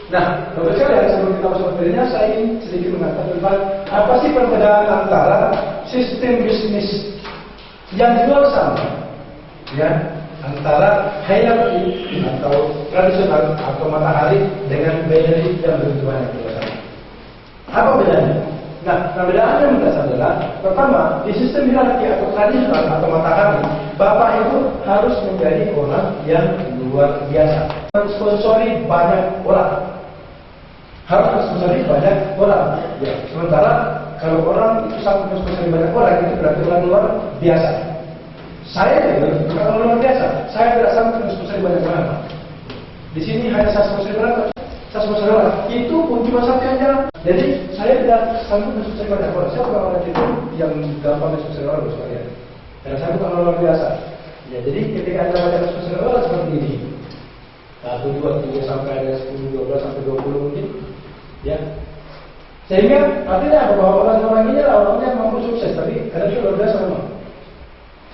Nah, Bapak sekalian, sebelum kita masuk materinya, saya ingin sedikit mengatakan tentang apa sih perbedaan antara sistem bisnis yang jual sama, ya, antara hierarki atau tradisional atau matahari dengan binary yang bertujuan yang berbeda. Apa bedanya? Nah, perbedaan yang mendasar adalah pertama, di sistem hierarki atau tradisional atau matahari, bapak itu harus menjadi orang yang luar biasa, mensponsori banyak orang. Harus mensponsori banyak orang. Ya, sementara kalau orang itu sanggup mensponsori banyak orang, itu berarti orang luar biasa. Saya bukan orang luar biasa. Saya tidak sanggup mensponsori banyak orang. Di sini hanya saya sponsori berapa? Saya sponsori orang. Itu pun cuma satu yang jalan. Jadi saya tidak sanggup mensponsori banyak orang. Saya bukan orang itu yang gampang mensponsori orang sekalian. Karena saya bukan orang luar biasa. Ya, jadi ketika Anda baca mensponsori orang seperti ini, 1, 2, 3 sampai ada 10, 12 sampai 20 mungkin. Ya, sehingga artinya bahwa orang-orang ini adalah orang yang mampu sukses, tapi karena dia luar biasa memang.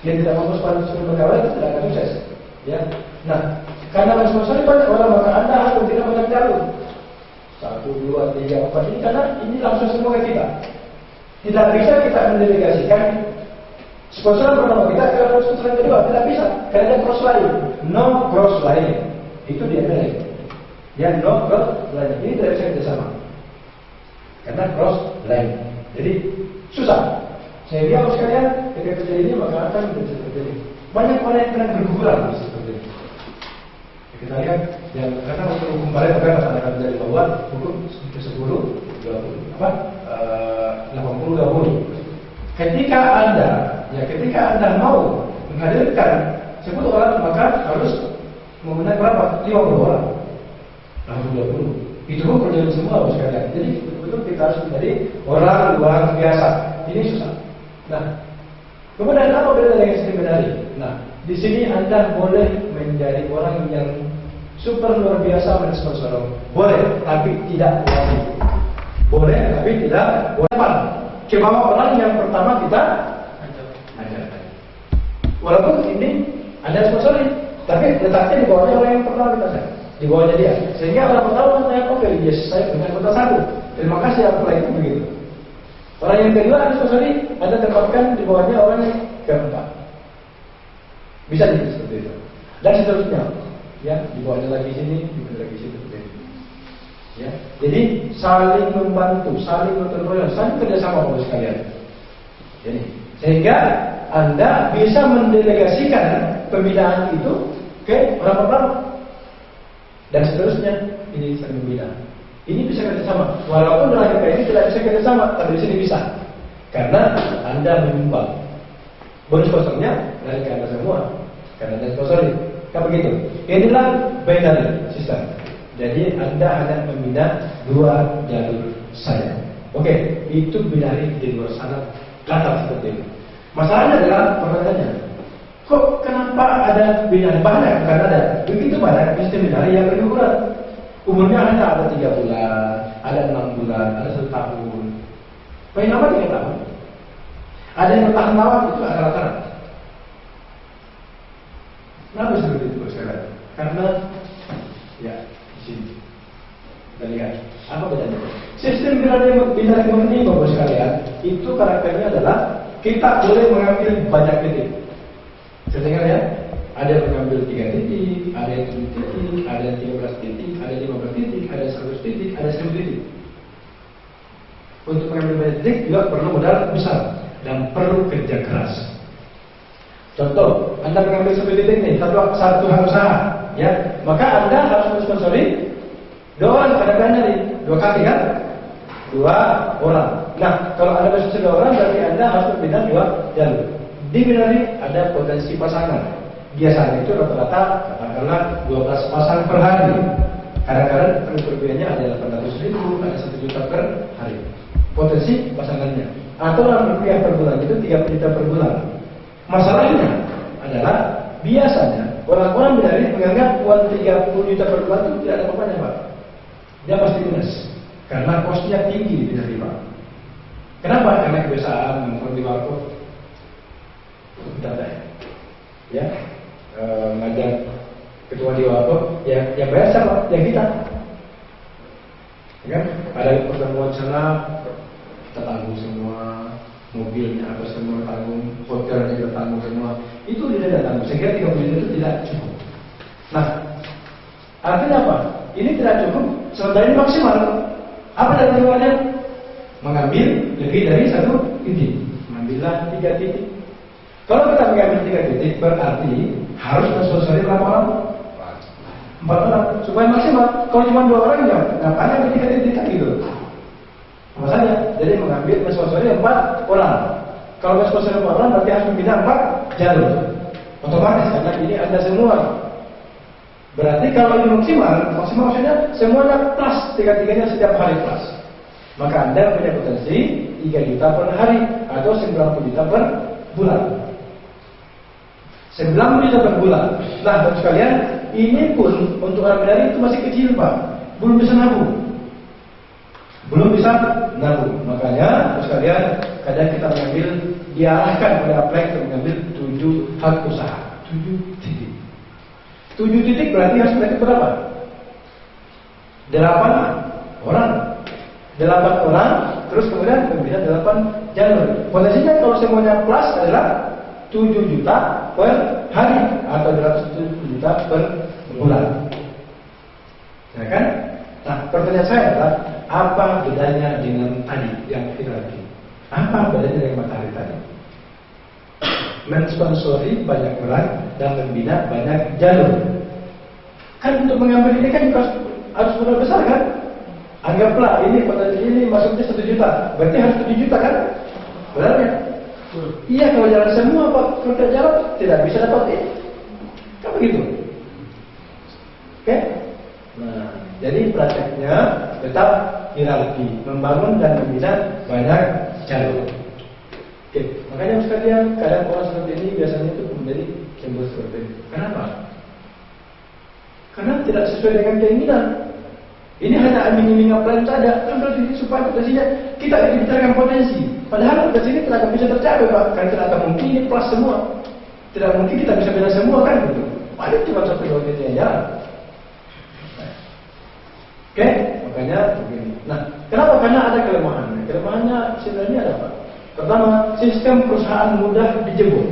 Yang tidak mampu sponsori pegawai itu tidak akan sukses. Ya, nah karena mensponsori banyak orang maka Anda harus tidak banyak jalur. 1, 2, 3, 4 ini karena ini langsung semua ke kita. Tidak bisa kita mendelegasikan sponsoran pertama kita ke sponsoran kedua, tidak bisa. Karena ada cross line, no cross line itu dia milih. Ya, no cross line ini tidak bisa kerjasama. Karena cross line, jadi susah. Saya bilang sekalian, ketika terjadi ini maka akan terjadi banyak orang yang kena berguguran seperti ini. Kita lihat yang karena untuk hukum Pareto kan akan terjadi bahwa hukum 10, 20, 80, 20. Ketika Anda mau menghadirkan 10 orang maka harus menggunakan berapa? 50 orang. 20. Itu pun perlu semua sekalian. Jadi betul-betul kita harus menjadi orang luar biasa. Ini susah. Nah, kemudian apa beda dengan sistem binary? Nah, di sini Anda boleh menjadi orang yang super luar biasa mensponsor. Boleh, tapi tidak wajib. Boleh, tapi tidak wajib. Cuma orang yang pertama kita ajarkan. Walaupun ini Anda sponsori, tapi letaknya di bawahnya orang yang pertama kita ajarkan. Di bawahnya dia, sehingga orang pertama saya oke, yes, saya punya kota 1. Terima kasih apa itu begitu. Orang yang kedua harus sponsori, Anda tempatkan di bawahnya orang yang keempat. Bisa seperti itu. Dan seterusnya, ya, di bawahnya lagi sini, di bawahnya lagi sini, seperti itu. Ya, jadi saling membantu, saling bertolong, saling kerjasama Bapak sekalian. Jadi, sehingga Anda bisa mendelegasikan pembinaan itu ke orang-orang. Dan seterusnya, ini bisa membina. Ini bisa kerjasama. Walaupun dalam ini tidak bisa kerjasama, tapi di sini bisa. Karena Anda menyumbang. Bonus sponsornya dari Anda semua. Karena Anda sponsori. Kan begitu. Inilah binary system. Jadi Anda hanya membina 2 jalur saja. Oke, itu binary di luar sana. Kata seperti itu. Masalahnya adalah pertanyaannya. Kok kenapa ada binary banyak? Karena ada begitu banyak sistem binary yang berguguran. Umurnya ada 3 bulan, ada 6 bulan, ada 1 tahun. Paling lama 3 tahun. Ada yang bertahan lama itu ada rata-rata. Kenapa seperti itu sekarang? Karena ya di sini kita lihat apa bedanya. Sistem binary ini Bapak sekalian itu karakternya adalah kita boleh mengambil banyak titik. Dengar ya, ada yang mengambil 3 titik, ada yang 7 titik, ada yang 13 titik, ada 15 titik, ada 100 titik, ada 1000 titik. Untuk mengambil banyak titik juga perlu modal besar dan perlu kerja keras. Contoh, Anda mengambil 10 titik nih, satu usaha, ya, maka Anda harus mensponsori 2 orang, kadang-kadang nih 2 kali kan, 2 orang. Nah, kalau Anda mensponsori 2 orang, berarti Anda harus membina 2 jalur. Di binary ada potensi pasangan. Biasanya itu rata-rata katakanlah 12 pasang per hari. Kadang-kadang perbedaannya ada 800.000, ada 1 juta per hari. Potensi pasangannya. Atau rupiah per bulan itu 3 juta per bulan. Masalahnya adalah biasanya orang-orang binary menganggap uang 30 juta per bulan itu tidak ada apa-apanya, Pak. Dia pasti minus. Karena kosnya tinggi di binary, Pak. Kenapa? Karena kebiasaan nongkrong di warkop. Tidak ada ya, ngajak ketua di warkop, yang bayar siapa? Yang kita. Ya kan? Ada pertemuan sana, kita tanggung semua, mobilnya apa semua tanggung, hotelnya kita tanggung semua, itu tidak tanggung. Sehingga 30 juta itu tidak cukup. Nah, artinya apa? Ini tidak cukup, sementara ini maksimal. Apa dari luarnya? Mengambil lebih dari 1 titik. Mengambillah 3 titik. Kalau kita mengambil 3 titik, berarti harus mensponsori berapa orang? 4 orang, supaya maksimal. Kalau cuma 2 orang, ya ngapain ambil 3 titik kan gitu? Maksudnya, jadi mengambil mensponsori 4 orang. Kalau mensponsori 4 orang, berarti harus membina 4 jalur. Otomatis, karena ini ada semua. Berarti kalau ini maksimal maksudnya semuanya plus, 3-3-nya setiap hari plus. Maka Anda punya potensi 3 juta per hari atau 90 juta per bulan. 90 juta per bulan. Nah, Bapak sekalian, ini pun untuk orang dari itu masih kecil, Pak. Belum bisa nabung. Makanya, Bapak sekalian, kadang kita mengambil, diarahkan pada aplik untuk mengambil 7 hak usaha. 7 titik. 7 titik berarti harus berarti berapa? 8 orang. 8 orang, terus kemudian membina 8 jalur. Potensinya kalau semuanya plus adalah 7 juta per hari atau 270 juta per bulan. Ya kan? Nah, pertanyaan saya adalah apa bedanya dengan tadi yang kita lagi? Apa bedanya dengan matahari tadi? Mensponsori banyak orang dan membina banyak jalur. Kan untuk mengambil ini kan harus modal besar kan? Anggaplah ini potensi ini masuknya 1 juta, berarti harus 7 juta kan? Benar ya? Iya, kalau jalan semua Pak, kalau jalan tidak bisa dapat ini. Kan begitu? Oke? Nah, jadi prakteknya tetap hierarki, membangun dan membina banyak jalur. Oke, makanya sekalian kadang orang seperti ini biasanya itu menjadi simbol seperti ini. Kenapa? Karena tidak sesuai dengan keinginan. Ini hanya iming-iming plan saja, kan berarti supaya potensinya kita dibicarakan potensi. Padahal potensi ini tidak akan bisa tercapai, Pak. Karena tidak akan mungkin ini plus semua. Tidak mungkin kita bisa bina semua kan gitu. Paling cuma 1-2 titik aja. Oke, makanya begini. Nah, kenapa? Karena ada kelemahannya. Kelemahannya sebenarnya ada apa? Pertama, sistem perusahaan mudah dijebol.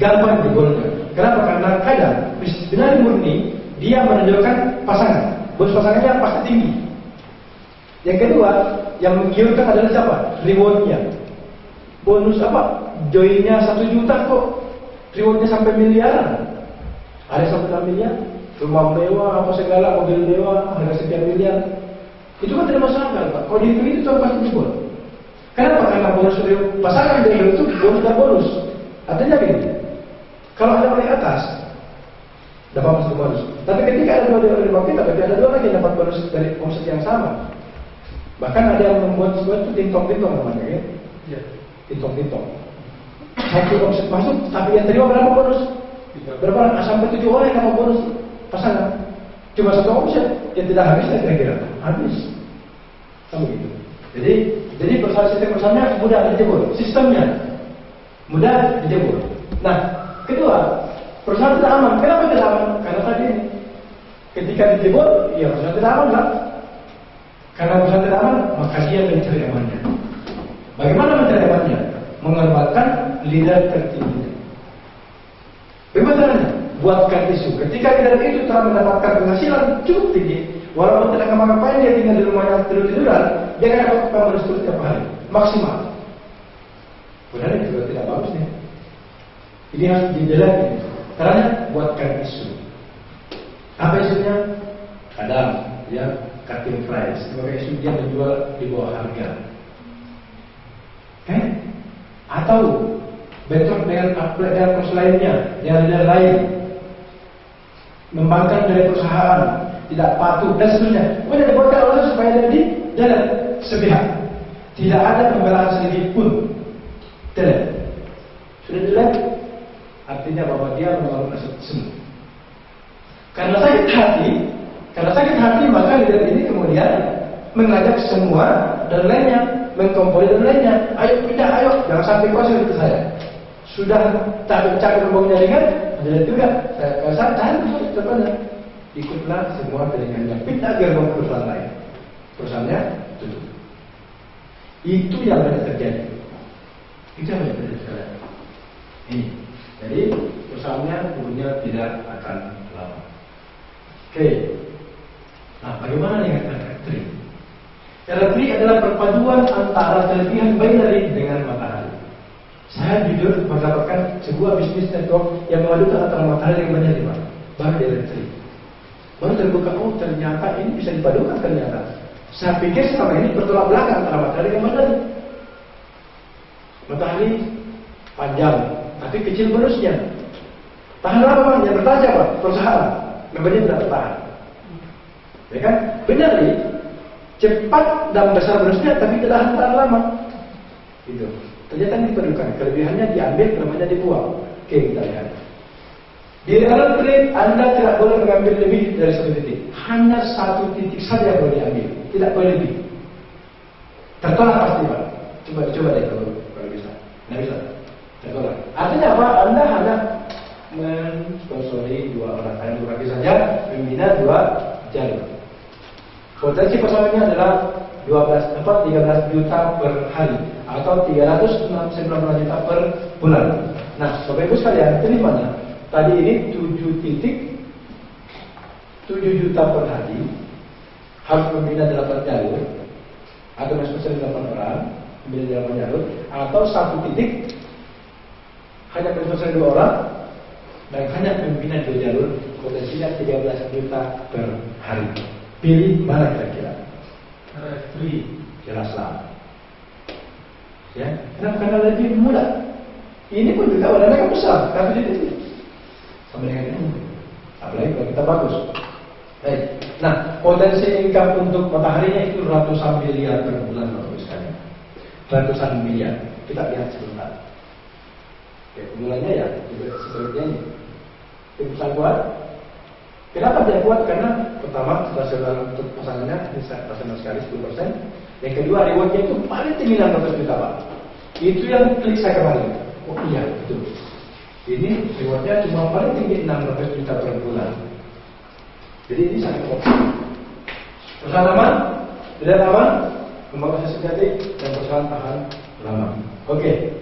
Gampang jebolnya. Kenapa? Karena kadang bisnis murni dia menunjukkan pasangan. Bonus pasangannya pasti tinggi. Yang kedua, yang menggiurkan adalah siapa? Rewardnya. Bonus apa? Joinnya 1 juta kok. Rewardnya sampai miliaran. Ada sampai 6 miliar. Rumah mewah, apa segala, mobil mewah, harga sekian miliar. Itu kan tidak masuk akal, Pak. Kalau dihitung itu pasti jebol. Kenapa? Karena bonus pasangan dia itu bonus dan bonus. Artinya begini. Kalau ada oleh atas, dapat masuk bonus. Tapi ketika ada dua di bawah kita, berarti ada 2 lagi dapat bonus dari omset yang sama. Bahkan ada yang membuat sebuah itu tintong-tintong namanya, ya? Ya. Tintong-tintong. 1 omset masuk, tapi yang terima berapa bonus? Berapa? Sampai 7 orang yang dapat bonus pasangan. Cuma 1 omset, yang tidak habis kira-kira. Habis. Sama gitu. Jadi perusahaan sistem perusahaannya mudah dijebol. Sistemnya mudah dijebol. Nah, kedua, perusahaan tidak aman. Kenapa tidak aman? Karena tadi ketika dijebol, ya perusahaan tidak aman lah. Karena perusahaan tidak aman, maka dia mencari amannya. Bagaimana mencari amannya? Mengorbankan leader tertinggi. Bagaimana? Buatkan isu. Ketika leader itu telah mendapatkan penghasilan cukup tinggi, walaupun tidak ngapa-ngapain, dia tinggal di rumahnya tidur-tiduran, dia akan dapat bonus setiap hari maksimal. Benar juga tidak bagus nih. Ini harus dijelaskan. Caranya buatkan isu. Apa isunya? Kadang ya cutting price. Sebagai isu dia menjual di bawah harga. Atau bentrok dengan perusahaan lainnya, dengan leader lain, membangkang dari perusahaan, tidak patuh dan seterusnya. Sudah dibuatkan oleh supaya jadi jalan sepihak. Tidak ada pembelaan sedikit pun. Tidak. Sudah jelas. Artinya bahwa dia membangun semua. Karena sakit hati maka leader ini kemudian mengajak semua dan lainnya, mengkompori dan lainnya, ayo pindah, ayo, jangan sampai kau seperti saya. Sudah capek-capek membangun jaringan, jadi juga saya tahan terus ikutlah semua jaringannya, pindah ke perusahaan lain. perusahaannya tutup. Itu yang banyak terjadi. Itu yang banyak terjadi sekarang. Ini. Jadi perusahaannya umurnya tidak akan lama. Oke. Nah, bagaimana dengan elektrik? Elektrik adalah perpaduan antara kelebihan binary dengan matahari. Saya jujur mendapatkan sebuah bisnis network yang memadukan antara matahari dengan binary, Pak. Baru di elektrik. Baru terbuka, oh ternyata ini bisa dipadukan ternyata. Saya pikir selama ini bertolak belakang antara matahari dengan binary. Matahari panjang, tapi kecil bonusnya. Tahan lama, Pak. Yang bertahan siapa? Perusahaan. Memangnya tidak bertahan. Ya kan? Benar nih. Cepat dan besar bonusnya, tapi tidak tahan lama. Gitu. Ternyata diperlukan. Kelebihannya diambil, namanya dibuang. Oke, kita lihat. Di elektrik, Anda tidak boleh mengambil lebih dari satu titik. Hanya satu titik saja yang boleh diambil. Tidak boleh lebih. Tertolak pasti, Pak. Coba deh kalau bisa. Nggak bisa. Tertolak. Artinya apa? Anda hanya mensponsori 2 orang. Hanya 2 kaki saja, membina 2 jalur. Potensi pasangannya adalah 13 juta per hari atau 369 juta per bulan. Nah, Bapak Ibu sekalian, terimanya tadi ini 7 titik 7 juta per hari, harus membina 8 jalur atau mensponsori 8 orang, membina 8 jalur, atau 1 titik hanya mensponsori 2 orang dan hanya membina 2 jalur, potensinya 13 juta per hari. Pilih mana kira-kira? Elektrik, jelaslah. Ya, karena lebih mudah. Ini pun juga wadahnya kan besar, tapi jadi sama dengan ini. Apalagi kalau kita bagus. Baik. Nah, potensi income untuk mataharinya itu ratusan miliar per bulan, Bapak Ibu sekalian. Ratusan miliar. Kita lihat sebentar. Oke, mulanya ya seperti ini. Perusahaan kuat. Kenapa dia kuat? Karena pertama, rasional untuk pasangannya bisa rasional sekali 10%. Yang kedua, rewardnya itu paling tinggi 600 juta, Pak. Itu yang klik saya kemarin. Oh iya, betul. Ini rewardnya cuma paling tinggi 600 juta per bulan. Jadi ini sangat kuat. Perusahaan aman, tidak aman, membangun sejati, dan perusahaan tahan lama. Oke.